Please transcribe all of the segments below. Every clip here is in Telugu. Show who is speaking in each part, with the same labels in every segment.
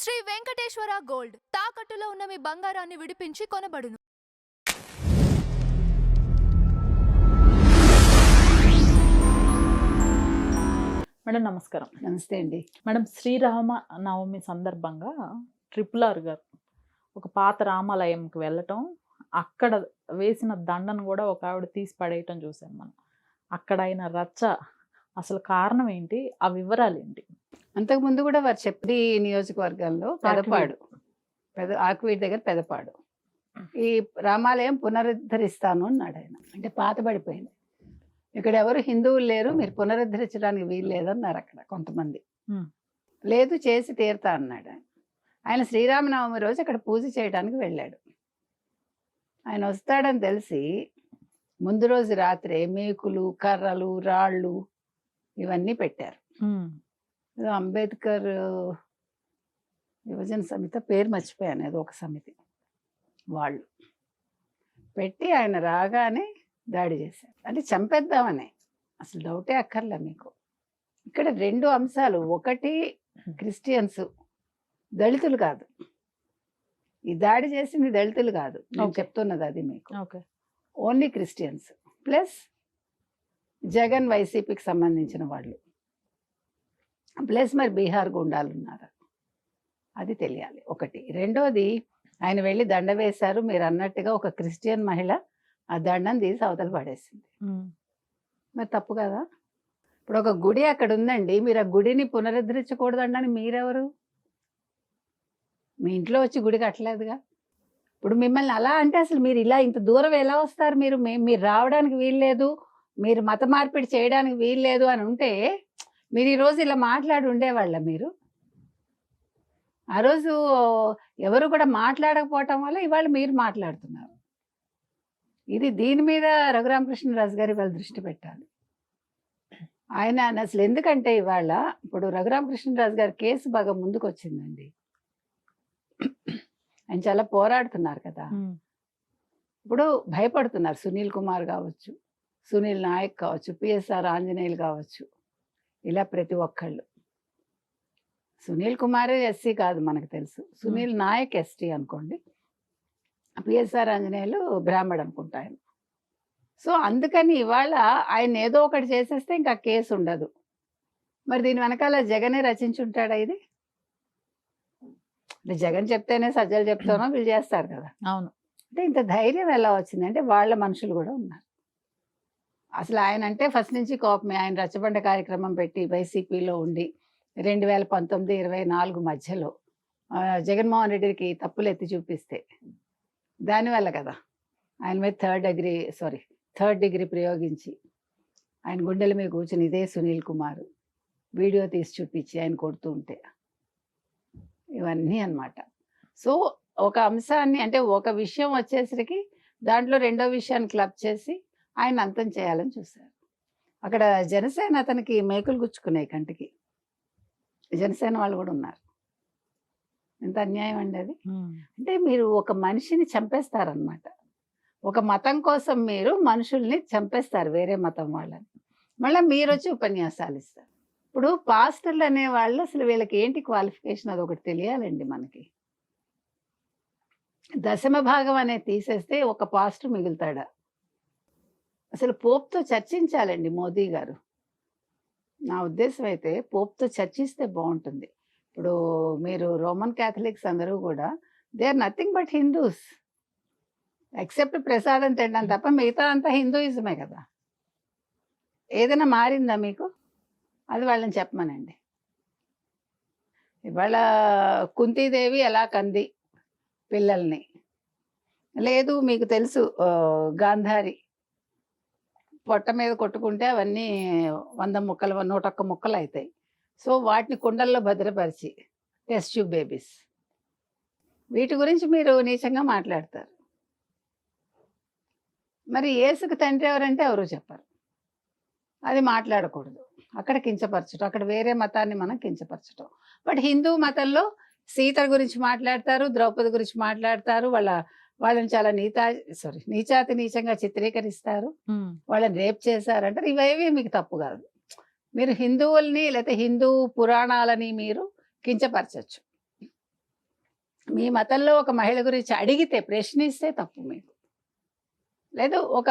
Speaker 1: శ్రీ వెంకటేశ్వర గోల్డ్ తాకట్టులో ఉన్న మీ బంగారాన్ని విడిపించి కొనబడును.
Speaker 2: మేడం నమస్కారం.
Speaker 3: నమస్తే అండి.
Speaker 2: మేడం, శ్రీరామ నవమి సందర్భంగా RRR గారు ఒక పాత రామాలయంకి వెళ్ళటం, అక్కడ వేసిన దండను కూడా ఒక ఆవిడ తీసి పడేయటం చూసాం మనం. అక్కడ అయిన రచ్చ అసలు కారణం ఏంటి, ఆ వివరాలు ఏంటి?
Speaker 3: అంతకుముందు కూడా వారు చెప్పి నియోజకవర్గంలో ఆకువీటి దగ్గర పెదపాడు ఈ రామాలయం పునరుద్ధరిస్తాను అన్నాడు ఆయన. అంటే పాతబడిపోయింది, ఇక్కడ ఎవరు హిందువులు లేరు, మీరు పునరుద్ధరించడానికి వీలు లేదన్నారు అక్కడ కొంతమంది. లేదు, చేసి తీరుతా అన్నాడు ఆయన. ఆయన శ్రీరామనవమి రోజు అక్కడ పూజ చేయడానికి వెళ్ళాడు. ఆయన వస్తాడని తెలిసి ముందు రోజు రాత్రే మేకులు, కర్రలు, రాళ్ళు ఇవన్నీ పెట్టారు. అంబేద్కర్ యువజన సమితి పేరు మర్చిపోయాను, ఏదో ఒక సమితి వాళ్ళు పెట్టి ఆయన రాగానే దాడి చేశారు. అంటే చంపేద్దామని, అసలు డౌటే అక్కర్లే మీకు. ఇక్కడ రెండు అంశాలు, ఒకటి క్రిస్టియన్స్, దళితులు కాదు. ఈ దాడి చేసింది దళితులు కాదు, నేను చెప్తున్నది అది మీకు. ఓన్లీ క్రిస్టియన్స్ ప్లస్ జగన్ వైసీపీకి సంబంధించిన వాళ్ళు, ప్లస్ మరి బీహార్ గుండాలు ఉన్నారు, అది తెలియాలి ఒకటి. రెండోది, ఆయన వెళ్ళి దండ వేశారు, మీరు అన్నట్టుగా ఒక క్రిస్టియన్ మహిళ ఆ దండం తీసి అవతల పడేసింది. మరి తప్పు కదా? ఇప్పుడు ఒక గుడి అక్కడ ఉందండి, మీరు ఆ గుడిని పునరుద్ధరించకూడదండి. మీరెవరు? మీ ఇంట్లో వచ్చి గుడి కట్టలేదుగా. ఇప్పుడు మిమ్మల్ని అలా అంటే అసలు మీరు ఇలా ఇంత దూరం ఎలా వస్తారు? మీరు రావడానికి వీల్లేదు, మీరు మత మార్పిడి చేయడానికి వీల్లేదు అని ఉంటే మీరు ఈరోజు ఇలా మాట్లాడి ఉండేవాళ్ళ? మీరు ఆ రోజు ఎవరు కూడా మాట్లాడకపోవటం వల్ల ఇవాళ మీరు మాట్లాడుతున్నారు. దీని మీద రఘురామకృష్ణరాజు గారి వాళ్ళు దృష్టి పెట్టాలి. ఆయన అసలు ఎందుకంటే ఇవాళ ఇప్పుడు రఘురామకృష్ణరాజు గారి కేసు బాగా ముందుకు వచ్చిందండి. ఆయన చాలా పోరాడుతున్నారు కదా. ఇప్పుడు భయపడుతున్నారు సునీల్ కుమార్ కావచ్చు, సునీల్ నాయక్ కావచ్చు, పిఎస్ఆర్ ఆంజనేయులు కావచ్చు, ఇలా ప్రతి ఒక్కళ్ళు. సునీల్ కుమార్ ఎస్సీ కాదు మనకు తెలుసు, సునీల్ నాయక్ ఎస్టీ అనుకోండి, పిఎస్ఆర్ ఆంజనేయులు బ్రాహ్మణ్ అనుకుంటా ఆయన. సో అందుకని ఇవాళ ఆయన ఏదో ఒకటి చేసేస్తే ఇంకా కేసు ఉండదు. మరి దీని వెనకాల జగనే రచించుంటాడా ఇది? అంటే జగన్ చెప్తేనే సజ్జలు చెప్తానో వీళ్ళు చేస్తారు కదా.
Speaker 2: అవును.
Speaker 3: అంటే ఇంత ధైర్యం ఎలా వచ్చిందంటే వాళ్ళ మనుషులు కూడా ఉన్నారు. అసలు ఆయన అంటే ఫస్ట్ నుంచి కోపమే. ఆయన రచ్చబండ కార్యక్రమం పెట్టి వైసీపీలో ఉండి 2019-24 మధ్యలో జగన్మోహన్ రెడ్డికి తప్పులు ఎత్తి చూపిస్తే దానివల్ల కదా ఆయన మీద థర్డ్ డిగ్రీ ప్రయోగించి ఆయన గుండెల మీద కూర్చుని ఇదే సునీల్ కుమార్ వీడియో తీసి చూపించి ఆయన కొడుతూ ఉంటే ఇవన్నీ అన్నమాట. సో ఒక అంశాన్ని, అంటే ఒక విషయం వచ్చేసరికి దాంట్లో రెండో విషయాన్ని క్లబ్ చేసి ఆయన అంతం చేయాలని చూశారు. అక్కడ జనసేన అతనికి మేకులు గుచ్చుకున్నాయి కంటికి, జనసేన వాళ్ళు కూడా ఉన్నారు. ఎంత అన్యాయం అండి అది. అంటే మీరు ఒక మనిషిని చంపేస్తారనమాట. ఒక మతం కోసం మీరు మనుషుల్ని చంపేస్తారు, వేరే మతం వాళ్ళని. మళ్ళీ మీరు వచ్చి ఉపన్యాసాలు ఇస్తారు. ఇప్పుడు పాస్టర్లు అనే వాళ్ళు అసలు వీళ్ళకి ఏంటి క్వాలిఫికేషన్, అది ఒకటి తెలియాలండి మనకి. దశమ భాగం అనేది తీసేస్తే ఒక పాస్టర్ మిగులుతాడా? అసలు పోప్తో చర్చించాలండి మోదీ గారు. నా ఉద్దేశం అయితే పోప్తో చర్చిస్తే బాగుంటుంది. ఇప్పుడు మీరు రోమన్ క్యాథలిక్స్ అందరూ కూడా they are nothing but Hindus, except ప్రసాదం తినడం తప్ప మిగతా అంతా హిందూయిజమే కదా. ఏదైనా మారిందా మీకు? అది వాళ్ళని చెప్పమనండి. ఇవాళ కుంతీదేవి ఎలా కంది పిల్లల్ని, లేదు మీకు తెలుసు గాంధారి పొట్ట మీద కొట్టుకుంటే అవన్నీ 100 ముక్కలు 101 ముక్కలు అవుతాయి. సో వాటిని కుండల్లో భద్రపరిచి టెస్ట్ ట్యూబ్ బేబీస్, వీటి గురించి మీరు నీచంగా మాట్లాడతారు. మరి యేసుకు తండ్రి ఎవరంటే ఎవరు చెప్పరు. అది మాట్లాడకూడదు. అక్కడ కించపరచటం, అక్కడ వేరే మతాన్ని మనం కించపరచటం. బట్ హిందూ మతంలో సీత గురించి మాట్లాడతారు, ద్రౌపది గురించి మాట్లాడతారు, వాళ్ళని చాలా నీచాతి నీచంగా చిత్రీకరిస్తారు, వాళ్ళని రేప్ చేశారంటారు. ఇవేవి మీకు తప్పు కాదు. మీరు హిందువుల్ని లేకపోతే హిందూ పురాణాలని మీరు కించపరచచ్చు. మీ మతంలో ఒక మహిళ గురించి అడిగితే ప్రశ్నిస్తే తప్పు మీకు. లేదు ఒక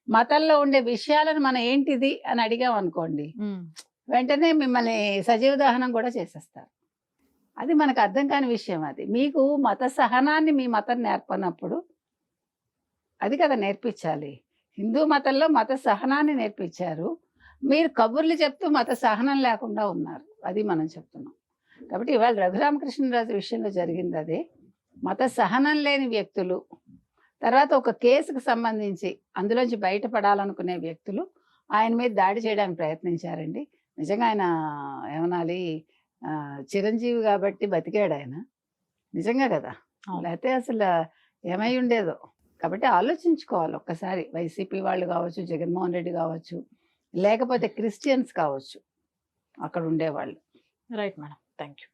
Speaker 3: మతంలో ఉండే విషయాలను మనం ఏంటిది అని అడిగాం అనుకోండి, వెంటనే మిమ్మల్ని సజీవ దహనం కూడా చేసేస్తారు. అది మనకు అర్థం కాని విషయం. అది మీకు మత సహనాన్ని మీ మతం నేర్పనప్పుడు అది కదా నేర్పించాలి. హిందూ మతంలో మత సహనాన్ని నేర్పించారు, మీరు కబుర్లు చెప్తూ మత సహనం లేకుండా ఉన్నారు. అది మనం చెప్తున్నాం. కాబట్టి ఇవాళ రఘురామకృష్ణరాజు విషయంలో జరిగింది అదే. మత సహనం లేని వ్యక్తులు, తర్వాత ఒక కేసుకు సంబంధించి అందులోంచి బయటపడాలనుకునే వ్యక్తులు ఆయన మీద దాడి చేయడానికి ప్రయత్నించారండి. నిజంగా ఆయన ఏమనాలి, చిరంజీవి కాబట్టి బతికాడు ఆయన. నిజంగా కదా, లేకపోతే అసలు ఏమై ఉండేదో. కాబట్టి ఆలోచించుకోవాలి ఒక్కసారి. వైసీపీ వాళ్ళు కావచ్చు, జగన్మోహన్ రెడ్డి కావచ్చు, లేకపోతే క్రిస్టియన్స్ కావచ్చు, అక్కడ ఉండేవాళ్ళు.
Speaker 2: Right madam, thank you.